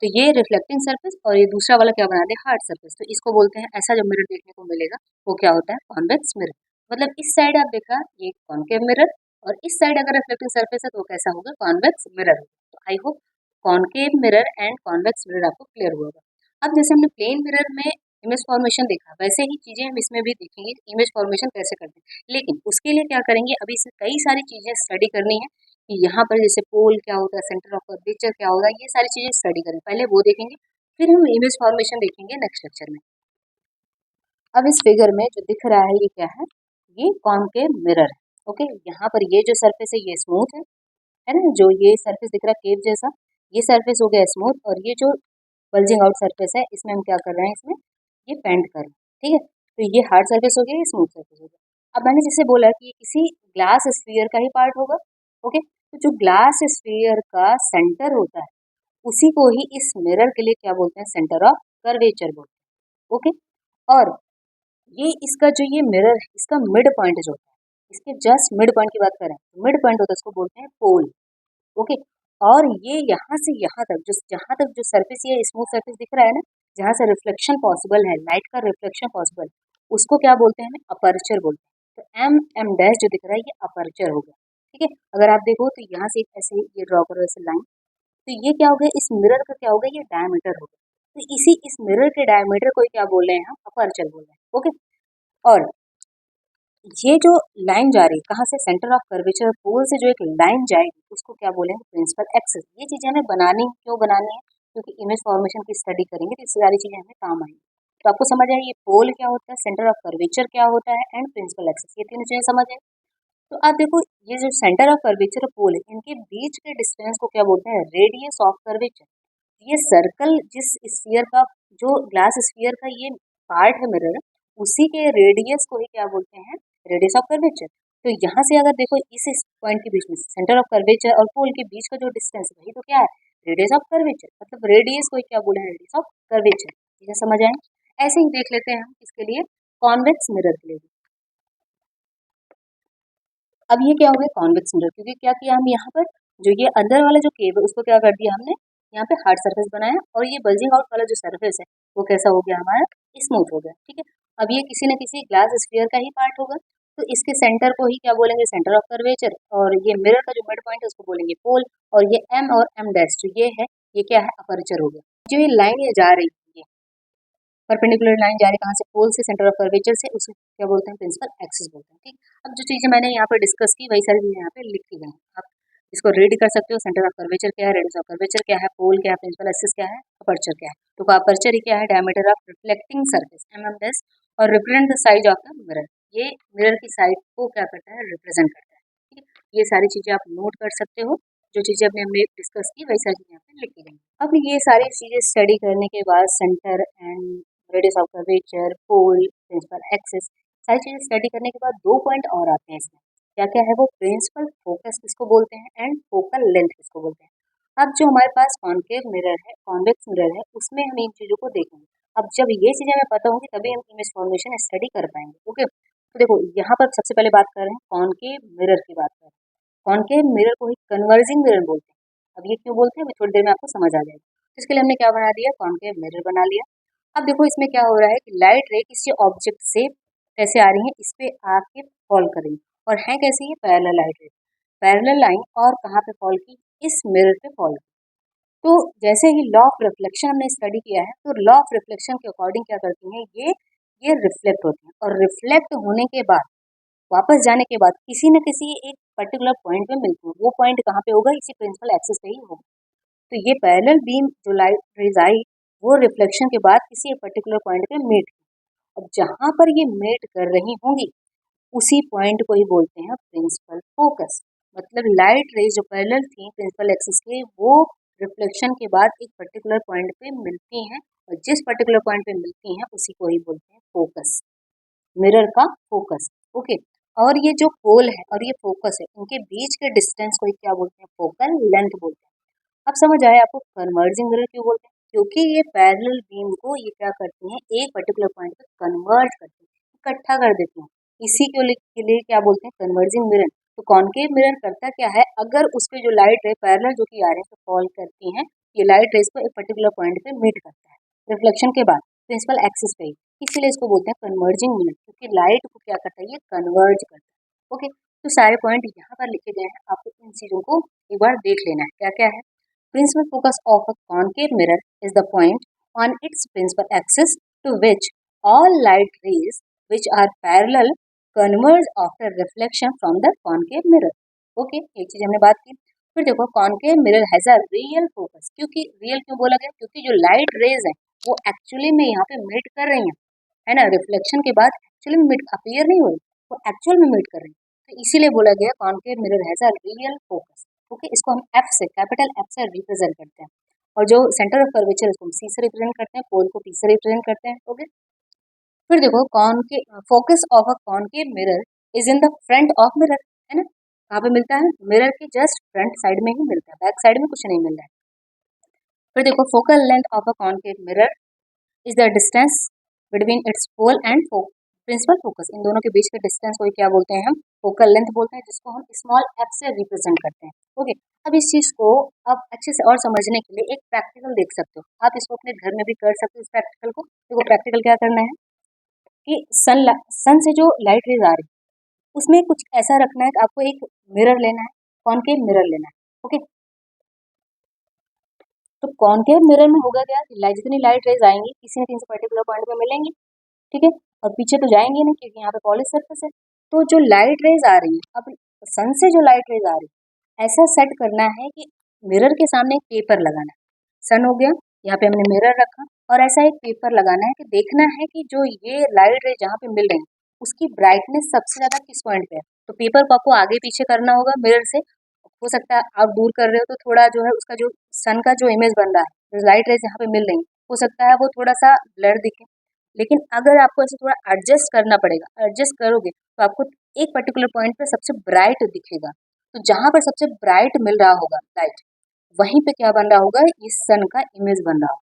A: तो ये रिफ्लेक्टिंग सरफेस, और ये दूसरा वाला क्या बना दे, हार्ड सरफेस। तो इसको बोलते हैं, ऐसा जो मिरर देखने को मिलेगा वो क्या होता है, कॉन्वेक्स मिरर। मतलब इस साइड आप देखा ये कॉनकेव मिरर, और इस साइड अगर रिफ्लेक्टिंग सरफेस है तो वो कैसा होगा, कॉन्वेक्स मिरर। तो I hope concave mirror and convex mirror आपको क्लियर हुआ होगा। अब जैसे हमने प्लेन मिरर में इमेज फॉर्मेशन देखा, वैसे ही चीजें हम इसमें भी देखेंगे, इमेज फॉर्मेशन कैसे करते हैं। लेकिन उसके लिए क्या करेंगे, अभी से कई सारी चीजें स्टडी करनी है कि यहाँ पर जैसे पोल क्या होता है, सेंटर ऑफ कर्वेचर क्या होगा, ये सारी चीजें स्टडी करें, पहले वो देखेंगे, फिर हम इमेज फॉर्मेशन देखेंगे नेक्स्ट लेक्चर में। अब इस फिगर में जो दिख रहा है ये क्या है, ये कॉनकेव मिरर है। ओके, यहाँ पर ये जो सरफेस है ये स्मूथ है ना, जो ये सरफेस दिख रहा है केव जैसा, ये सरफेस हो गया स्मूथ, और ये जो बल्जिंग आउट सरफेस है, इसमें हम क्या कर रहे हैं, इसमें ये पेंट कर रहे हैं, ठीक है। तो ये हार्ड सरफेस हो गया, ये स्मूथ सरफेस हो गया। अब मैंने जैसे बोला कि किसी ग्लास स्फीयर का ही पार्ट होगा। ओके, तो जो ग्लास स्फीयर का सेंटर होता है, उसी को ही इस मिरर के लिए क्या बोलते हैं, सेंटर ऑफ कर्वेचर बोलते हैं। ओके, और ये इसका जो ये मिरर है, इसका मिड पॉइंट जो होता है, इसके जस्ट मिड पॉइंट की बात करें, मिड पॉइंट होता है, इसको बोलते हैं पोल। ओके, और ये यहाँ से यहाँ तक जो, जहाँ तक जो सरफेस ये स्मूथ सरफेस दिख रहा है ना, जहाँ से रिफ्लेक्शन पॉसिबल है, लाइट का रिफ्लेक्शन पॉसिबल, उसको क्या बोलते हैं, हमें अपर्चर बोलते हैं। तो एम एम डैश जो दिख रहा है ये अपर्चर हो गया, ठीक है। अगर आप देखो तो यहाँ से एक ऐसे ये ड्रॉ करो ऐसे लाइन, तो ये क्या हो गया, इस मिरर का क्या हो गया, ये डायमीटर हो गया। तो इस मिरर के डायमीटर को क्या बोल रहे हैं, हम अपर्चर बोल रहे हैं। ओके, और ये जो लाइन जा रही है कहाँ से, सेंटर ऑफ कर्वेचर पोल से जो एक लाइन जाएगी, उसको क्या बोलेंगे, प्रिंसिपल एक्सिस। ये चीजें हमें बनानी क्यों बनानी है, क्योंकि इमेज फॉर्मेशन की स्टडी करेंगे तो ये सारी चीजें हमें काम आएंगी। तो आपको समझ आए ये पोल क्या होता है, सेंटर ऑफ कर्वेचर क्या होता है, एंड प्रिंसिपल एक्सिस, ये तीनों चीजें समझ आए। तो आप देखो ये जो सेंटर ऑफ कर्वेचर पोल है, इनके बीच के डिस्टेंस को क्या बोलते हैं, रेडियस ऑफ कर्वेचर। ये सर्कल जिस स्फीयर का, जो ग्लास स्फीयर का ये पार्ट है मिरर, उसी के रेडियस को ही क्या बोलते हैं, रेडियस ऑफ कर्वेचर। तो यहाँ से अगर देखो इस पॉइंट के बीच में, सेंटर ऑफ कर्वेचर और पोल के बीच का जो डिस्टेंस है, वही तो क्या है, रेडियस ऑफ कर्वेचर। मतलब रेडियस को ही क्या बोले हैं, रेडियस ऑफ कर्वेचर। ये समझ आए। ऐसे ही देख लेते हैं हम इसके लिए, कॉन्वेक्स मिरर के लिए। अब ये क्या हो गया, कॉन्वेक्स मिरर, क्योंकि क्या किया हम यहाँ पर, जो ये अंदर वाला जो केव है उसको क्या कर दिया हमने, यहाँ पे हार्ड सरफेस बनाया, और ये बल्जिंग आउट वाला जो सरफेस है वो कैसा हो गया हमारा, स्मूथ हो गया, ठीक है। अब ये किसी न किसी ग्लास स्फीयर का ही पार्ट होगा, तो इसके सेंटर को ही क्या बोलेंगे, सेंटर ऑफ कर्वेचर, और ये मिरर का जो मिड पॉइंट है उसको बोलेंगे पोल, और ये एम और एम डैश तो ये है, ये क्या है, अपर्चर हो गया। जो ये लाइन ये जा रही है, परपेंडिकुलर लाइन जा रही है कहाँ से, पोल से, सेंटर ऑफ कर्वेचर से, उसको क्या बोलते हैं, प्रिंसिपल एक्सिस बोलते हैं। ठीक, अब जो चीजें मैंने यहाँ पे डिस्कस की वही सारी चीजें यहाँ पे लिखी गई हैं, आप इसको रीड कर सकते हो। सेंटर ऑफ कर्वेचर क्या है, रेडियस ऑफ कर्वेचर क्या है, पोल क्या है, प्रिंसिपल एक्सिस क्या है, अपर्चर क्या है। तो अपर्चर ही क्या है, diameter of reflecting surface mm this, और represent the size of the mirror, ये मिरर की साइज को क्या करता है, रिप्रेजेंट करता है। ठीक है, ये सारी चीजें आप नोट कर सकते हो, जो चीजें हमने डिस्कस की वही सारी चीजें यहाँ पे लिखी गई। अब ये सारी चीजें स्टडी करने के बाद centre and radius of curvature, pole, principal axis, सारी चीजें स्टडी करने के बाद दो पॉइंट और आते हैं इसमें, क्या क्या है वो, प्रिंसिपल फोकस किसको बोलते हैं एंड फोकल लेंथ किसको बोलते हैं। अब जो हमारे पास कॉन्केव मिरर है, कॉन्वेक्स मिरर है, उसमें हम इन चीजों को देखेंगे। अब जब ये चीजें हमें पता होंगी तभी हम इमेज फॉर्मेशन स्टडी कर पाएंगे। ओके, तो देखो यहाँ पर सबसे पहले बात कर रहे हैं कॉन्केव मिरर की बात कर रहे हैं। कॉन्केव मिरर को ही कन्वर्जिंग मिरर बोलते हैं। अब ये क्यों बोलते हैं, अभी थोड़ी देर में आपको समझ आ जाएगा। इसके लिए हमने क्या बना दिया, कॉन्केव मिरर बना लिया। अब देखो इसमें क्या हो रहा है कि लाइट रे किसी ऑब्जेक्ट से कैसे आ रही है, इस पे आके फॉल कर रही है, और है कैसे, ये पैरेलल लाइट रे, पैरेलल लाइन, और कहाँ पे फॉल की, इस मिरर पे फॉल की। तो जैसे ही लॉ ऑफ रिफ्लेक्शन हमने स्टडी किया है, तो लॉ ऑफ रिफ्लेक्शन के अकॉर्डिंग क्या करती हैं, ये रिफ्लेक्ट होती है, और रिफ्लेक्ट होने के बाद वापस जाने के बाद किसी न किसी एक पर्टिकुलर पॉइंट पे मिलती है। वो पॉइंट कहाँ पे होगा, इसी प्रिंसिपल एक्सिस पे ही होगा। तो ये पैरेलल बीम जो लाइट रेज आई, वो रिफ्लेक्शन के बाद किसी एक पर्टिकुलर पॉइंट पे मीट की। अब जहां पर ये मीट कर रही होंगी उसी पॉइंट को ही बोलते हैं प्रिंसिपल फोकस। मतलब लाइट रेज जो पैरेलल थी प्रिंसिपल एक्सिस के, वो रिफ्लेक्शन के बाद एक पर्टिकुलर पॉइंट पे मिलती हैं, और जिस पर्टिकुलर पॉइंट पे मिलती हैं उसी को ही बोलते हैं फोकस, मिरर का फोकस। ओके, और ये जो पोल है और ये फोकस है, इनके बीच के डिस्टेंस को ही क्या बोलते हैं, फोकल लेंथ बोलते हैं। अब समझ आया आपको कन्वर्जिंग मिरर क्यों बोलते हैं, क्योंकि ये पैरेलल बीम को ये क्या करती हैं, एक पर्टिकुलर पॉइंट पे कन्वर्ज करती हैं, इकट्ठा कर देती हैं। इसी के लिए क्या बोलते हैं, कन्वर्जिंग मिरर। तो कॉन्केव मिरर करता क्या है, अगर उस पे जो लाइट रे पैरेलल जो कि आ रहे हैं तो फॉल करती हैं, ये लाइट रेस को एक पर्टिकुलर पॉइंट पे मीट करता है रिफ्लेक्शन के बाद प्रिंसिपल एक्सिस पे ही, इसीलिए इसको बोलते हैं कन्वर्जिंग मिरर, क्योंकि लाइट को क्या करता है, ये कन्वर्ज करता है। ओके, तो सारे पॉइंट यहाँ पर लिखे गए हैं, आपको इन चीजों को एक बार देख लेना है क्या क्या है। Principal focus of a concave mirror is the point on its principal axis to which all light rays which are parallel converge after reflection from the concave mirror. Okay, एक चीज हमने बात की। फिर देखो concave mirror has a real focus, क्योंकि real क्यों बोला गया, क्योंकि जो light rays हैं वो एक्चुअली में यहाँ पे मीट कर रही हैं, है ना, रिफ्लेक्शन के बाद एक्चुअली में मीट अपीयर नहीं हो रही, वो एक्चुअल में मीट कर रही है। तो इसीलिए बोला गया concave mirror has a real focus। Okay, इसको हम एफ से, कैपिटल एफ से रिप्रेजेंट करते हैं, और जो सेंटर ऑफ कर्वेचर उसको हम सी से रिप्रेजेंट करते हैं, पोल को पी से रिप्रेजेंट करते हैं। ओके, फिर देखो concave focus of a concave mirror is in the front of mirror, है ना, कहाँ पे मिलता है, मिरर के जस्ट फ्रंट साइड में ही मिलता है, बैक साइड में कुछ नहीं मिल रहा है। फिर देखो focal length of a concave mirror is the distance between its pole and principal focus, इन दोनों के बीच के डिस्टेंस को क्या बोलते हैं, हम फोकल लेंथ बोलते हैं, जिसको हम स्मॉल एफ से रिप्रेजेंट करते हैं। ओके, अब इस चीज को आप अच्छे से और समझने के लिए एक प्रैक्टिकल देख सकते हो, आप इसको अपने घर में भी कर सकते हो। इस प्रैक्टिकल को देखो, प्रैक्टिकल क्या करना है कि सन से जो लाइट रेज आ रही है उसमें कुछ ऐसा रखना है कि आपको एक मिरर लेना है, कॉनकेव मिरर लेना है। ओके, तो कॉनकेव मिरर में होगा क्या, जितनी लाइट रेज आएंगी किसी न किसी पर्टिकुलर पॉइंट पे मिलेंगी, ठीक है, और पीछे तो जाएंगे नहीं क्योंकि यहाँ पे पॉलिश सरफेस है। तो जो लाइट रेज आ रही है, अब सन से जो लाइट रेज आ रही है, ऐसा सेट करना है कि मिरर के सामने एक पेपर लगाना है। सन हो गया, यहाँ पे हमने मिरर रखा, और ऐसा एक पेपर लगाना है कि देखना है कि जो ये लाइट रेज जहाँ पे मिल रही है उसकी ब्राइटनेस सबसे ज्यादा किस पॉइंट पे है। तो पेपर को आपको आगे पीछे करना होगा मिरर से, हो सकता है आप दूर कर रहे हो तो थोड़ा जो है उसका जो सन का जो इमेज बन रहा है, जो लाइट रेज यहाँ पे मिल रही है, हो सकता है वो थोड़ा सा ब्लर दिखे। लेकिन अगर आपको ऐसे थोड़ा एडजस्ट करना पड़ेगा, एडजस्ट करोगे तो आपको एक पर्टिकुलर पॉइंट पे सबसे ब्राइट दिखेगा। तो जहां पर सबसे ब्राइट मिल रहा होगा लाइट, वहीं पे क्या बन रहा होगा, इस सन का इमेज बन रहा होगा।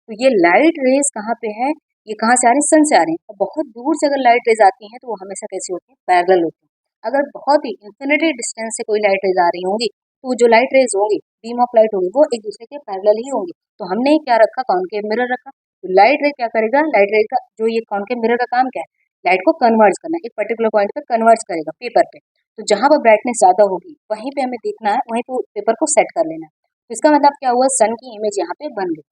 A: तो ये लाइट रेज कहाँ पे है, ये कहाँ से आ रही है, सन से आ रही है। और बहुत दूर से अगर लाइट रेज आती हैं तो वो हमेशा कैसी होती है, पैरेलल होती है। अगर बहुत ही इन्फिनिटी डिस्टेंस से कोई लाइट रेज आ रही होंगी तो जो लाइट रेज होंगी, बीम ऑफ लाइट होगी, वो एक दूसरे के पैरेलल ही होंगी। तो हमने क्या रखा, कॉनकेव मिरर रखा। तो लाइट रे क्या करेगा, लाइट रे का जो ये कॉनकेव मिरर का काम क्या है लाइट को कन्वर्ज करना है, एक पर्टिकुलर पॉइंट पे कन्वर्ज करेगा पेपर पे। तो जहाँ पर ब्राइटनेस ज़्यादा होगी वहीं पे हमें देखना है, वहीं पे पेपर को सेट कर लेना है। तो इसका मतलब क्या हुआ, सन की इमेज यहाँ पे बन गई।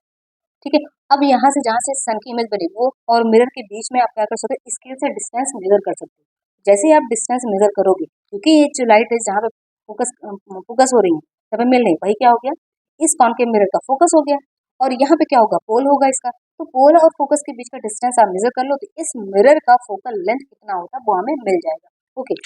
A: ठीक है, अब यहाँ से जहाँ से सन की इमेज बनी वो और मिरर के बीच में आप क्या कर सकते हो, स्केल से डिस्टेंस मेजर कर सकते हो। जैसे ही आप डिस्टेंस मेजर करोगे, क्योंकि ये जो लाइट है जहाँ पे फोकस हो रही है, जहाँ पे मिल रही है, वही क्या हो गया, इस कॉनकेव मिरर का फोकस हो गया। और यहाँ पे क्या होगा, पोल होगा इसका। तो पोल और फोकस के बीच का डिस्टेंस आप मेजर कर लो, तो इस मिरर का फोकल लेंथ कितना होता है वो हमें मिल जाएगा। ओके,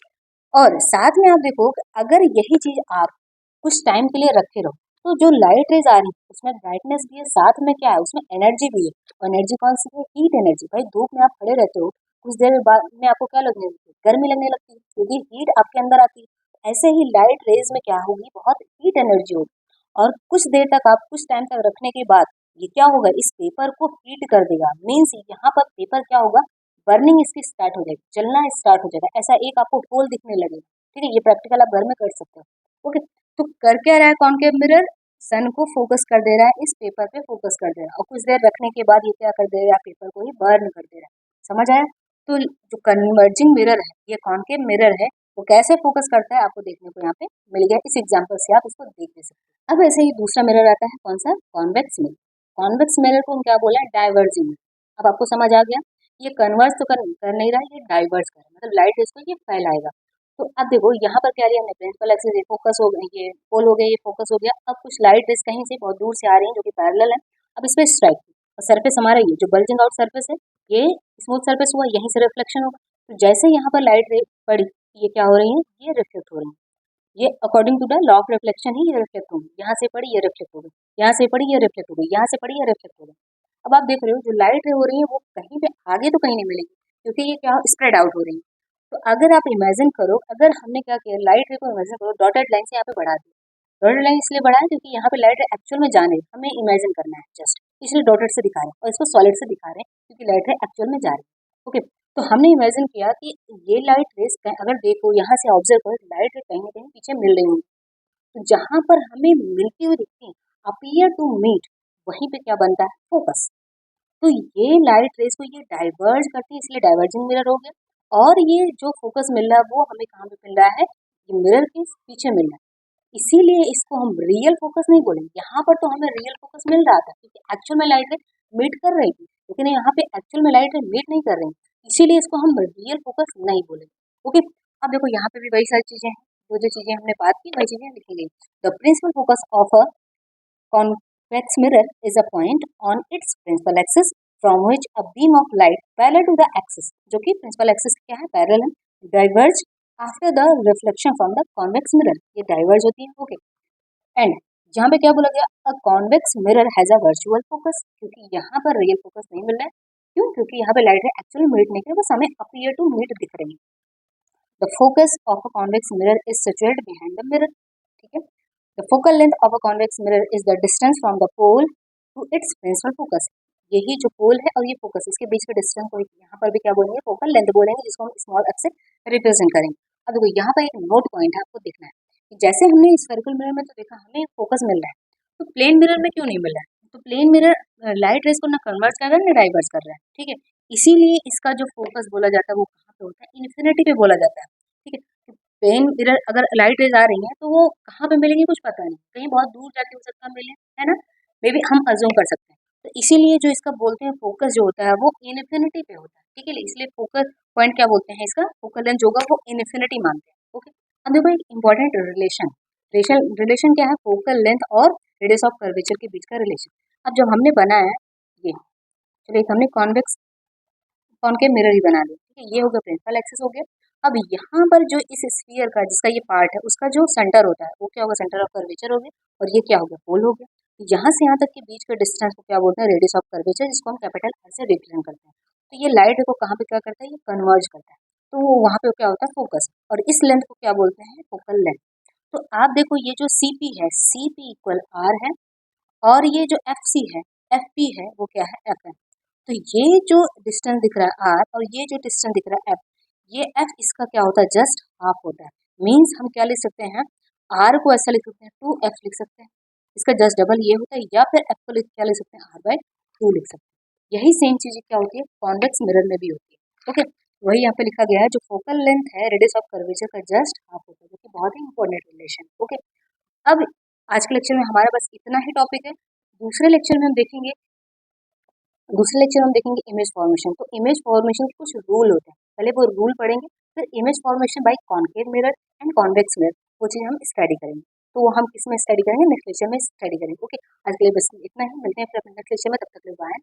A: और साथ में आप देखो कि अगर यही चीज आप कुछ टाइम के लिए रखे रहो, तो जो लाइट रेज आ रही है उसमें ब्राइटनेस भी है, साथ में क्या है, उसमें एनर्जी भी है। और एनर्जी कौन सी है, हीट एनर्जी। भाई धूप में आप खड़े रहते हो, कुछ देर बाद में आपको क्या लगने लगती है, गर्मी लगने लगती है, क्योंकि हीट आपके अंदर आती है। ऐसे ही लाइट रेज में क्या होगी, बहुत हीट एनर्जी होगी। और कुछ देर तक आप कुछ टाइम तक रखने के बाद ये क्या होगा, इस पेपर को हीट कर देगा। मीन्स यहाँ पर पेपर क्या होगा, बर्निंग इसकी स्टार्ट हो जाएगी, जलना स्टार्ट हो जाएगा। ऐसा एक आपको होल दिखने लगेगा। ठीक है, ये प्रैक्टिकल आप घर में कर सकते हो। ओके, तो कर क्या रहा है कॉनकेव मिरर, सन को फोकस कर दे रहा है, इस पेपर पे फोकस कर दे रहा है, और कुछ देर रखने के बाद ये क्या कर दे रहा है, पेपर को ही बर्न कर दे रहा है। समझ आया? तो जो कन्वर्जिंग मिरर है, ये कॉनकेव मिरर है, वो कैसे फोकस करता है आपको देखने को यहाँ पे मिल गया। इस एग्जाम्पल से आप इसको देख भी सकते हैं। अब ऐसे ही दूसरा मिरर आता है, कौन सा, कॉन्वेक्स मिरर। कॉन्वेक्स मिरर को हम क्या बोला है, डाइवर्जिंग मिरर। अब आपको समझ आ गया, ये कन्वर्स तो कर नहीं रहा, ये डाइवर्स कर रहा है, मतलब लाइट इसको ये फैलाएगा। तो अब देखो यहाँ पर क्या लिया हमने, प्रिंसिपल एक्सिस ये फोकस हो गई, ये पोल हो गया, ये फोकस हो गया। अब कुछ लाइट रेज कहीं से बहुत दूर से आ रही है जो कि पैरेलल है, अब इस पे स्ट्राइक की। और सरफेस हमारा ये जो बल्जिंग आउट सरफेस है, ये स्मूथ सरफेस हुआ, यहीं से रिफ्लेक्शन होगा। तो जैसे यहाँ पर लाइट रे पड़ी, ये क्या हो रही है, ये रिफ्लेक्ट हो रही है। ये according to the law of reflection ही ये रिफ्लेक्ट होगी। यहाँ से पड़ी ये रिफ्लेक्ट हो गई, यहाँ से पड़ी ये रिफ्लेक्ट हो गई, यहाँ से पड़ी ये रिफ्लेक्ट हो गई। अब आप देख रहे हो जो लाइट रे हो रही है वो कहीं पे आगे तो कहीं नहीं मिलेगी, क्योंकि ये क्या स्प्रेड आउट हो रही है। तो अगर आप इमेजिन करो, अगर हमने क्या किया, लाइट रे को इमेजिन करो डॉटेड लाइन से यहाँ पे बढ़ा दी। डॉटेड लाइन इसलिए बढ़ा है क्योंकि यहाँ पे लाइट रे एक्चुअल में जाने हमें इमेजिन करना है जस्ट, इसलिए डॉटेड से दिखा रहे हैं, और इसको सॉलिड से दिखा रहे हैं क्योंकि लाइट रे एक्चुअल में जा रही है। ओके, तो हमने इमेजिन किया कि ये लाइट रेस अगर देखो यहाँ से ऑब्जर्व करो, लाइट रे कहीं ना कहीं पीछे मिल रही होंगी। तो जहां पर हमें मिलती हुई दिखती है, अपीयर टू मीट, वहीं पे क्या बनता है, फोकस। तो ये लाइट रेस को ये डाइवर्ज करती है, इसलिए डाइवर्जिंग मिरर हो गया। और ये जो फोकस मिल रहा है वो हमें कहाँ पे मिल रहा है, ये मिरर के पीछे मिल रहा है। इसीलिए इसको हम रियल फोकस नहीं बोलेंगे। यहाँ पर तो हमें रियल फोकस मिल रहा था क्योंकि एक्चुअल में लाइट रे मीट कर रही थी, लेकिन यहाँ पे एक्चुअल में लाइट रे मीट नहीं कर रही, इसीलिए इसको हम रियल फोकस नहीं बोलेंगे। ओके, अब देखो यहाँ पे भी वही सारी चीजें हैं, जो जो चीजें हमने बात की वही चीजें लिखी गई। The principal focus of a convex mirror is a point on its principal axis from which a beam of light parallel to the axis, जो कि principal axis क्या है, parallel है, diverge after the reflection from the convex mirror, ये diverge होती है। Okay, and जहाँ पे क्या बोला गया, अ convex mirror has a virtual focus, क्योंकि यहाँ पर रियल फोकस नहीं मिल रहा है। क्यों? क्योंकि यहाँ पे लाइट है एक्चुअल मीट नहीं कर, बस हमें अपीयर टू मीट दिख रही है। The focus of a convex mirror is situated behind the mirror. ठीक है, the focal length of a convex mirror is the distance from the pole to its principal focus. यही जो पोल है और ये फोकस, इसके बीच का डिस्टेंस को यहाँ पर भी क्या बोलेंगे, फोकल लेंथ बोलेंगे, जिसको हम स्मॉल एफ से रिप्रेजेंट करेंगे। अब देखो यहाँ पर एक नोट पॉइंट है, आपको देखना है कि जैसे हमने स्फेरिकल मिरर में तो देखा हमें फोकस मिल रहा है, तो प्लेन मिरर में क्यों नहीं मिल रहा है? तो प्लेन मिरर लाइट रेस को ना कन्वर्ट कर रहा है ना डाइवर्स कर रहा है। ठीक है, इसीलिए इसका जो फोकस बोला जाता है वो कहाँ पे होता है, इन्फिनिटी पे बोला जाता है। ठीक है, प्लेन मिरर अगर लाइट रेज आ रही है तो वो कहाँ पे मिलेंगी कुछ पता नहीं, कहीं बहुत दूर जाके हो सकता है मिले, है ना, मे बी हम अज्यूम कर सकते हैं। तो इसीलिए जो इसका बोलते हैं फोकस जो होता है वो इन्फिनिटी पे होता है। ठीक है, इसलिए फोकस पॉइंट क्या बोलते हैं, इसका फोकल लेंथ जो होगा वो इन्फिनिटी मानते हैं। ओके, अब देखो एक इंपॉर्टेंट रिलेशन, रिलेशन क्या है, फोकल लेंथ और रेडियस ऑफ कर्वेचर के बीच का रिलेशन। अब जब हमने बनाया ये, चलिए हमने कॉन्वेक्स कॉनकेव मिरर ही बना ली। ठीक है, ये हो गया प्रिंसिपल एक्सिस हो गया। अब यहाँ पर जो इस स्फीयर का जिसका ये पार्ट है उसका जो सेंटर होता है वो क्या होगा, सेंटर ऑफ कर्वेचर हो गया, और ये क्या हो गया, पोल हो गया। यहाँ से यहाँ तक के बीच के डिस्टेंस को क्या बोलते हैं, रेडियस ऑफ कर्वेचर, जिसको हम कैपिटल आर से रिप्रेजेंट करते हैं। तो ये लाइट को कहाँ पे क्या करता है, ये कन्वर्ज करता है, तो वो वहाँ पे क्या होता है, फोकस। और इस लेंथ को क्या बोलते हैं, फोकल लेंथ। तो आप देखो ये जो CP है, CP इक्वल R है, और ये जो FC है, FP है, वो क्या है, FN। तो ये जो डिस्टेंस दिख रहा है R और ये जो डिस्टेंस दिख रहा है F, ये F इसका क्या होता है, जस्ट हाफ होता है। मीन्स हम क्या लिख सकते हैं, R को ऐसा लिख सकते हैं 2F लिख सकते हैं, इसका जस्ट डबल ये होता है, या फिर F को क्या लिख सकते हैं, R/2 लिख सकते हैं। यही सेम चीज़ क्या होती है, कॉन्वेक्स मिरर में भी होती है। ओके, वही यहाँ पे लिखा गया है, जो फोकल लेंथ है रेडियस ऑफ कर्वेचर का जस्ट हाफ होता है, जो कि बहुत ही इंपॉर्टेंट रिलेशन। ओके, अब आज के लेक्चर में हमारा बस इतना ही टॉपिक है। दूसरे लेक्चर में हम देखेंगे दूसरे लेक्चर में हम देखेंगे इमेज फॉर्मेशन। तो इमेज फॉर्मेशन के कुछ रूल होते हैं, पहले वो रूल पढ़ेंगे, फिर image formation by concave mirror and convex mirror, वो चीज़ हम स्टडी करेंगे। तो वो हम किस में स्टडी करेंगे, नेक्स्ट लेक्चर में स्टडी करेंगे। ओके, आज के लिए बस इतना ही, मिलते हैं फिर अपने नेक्स्ट लेक्चर में, तब तक के लिए बाय।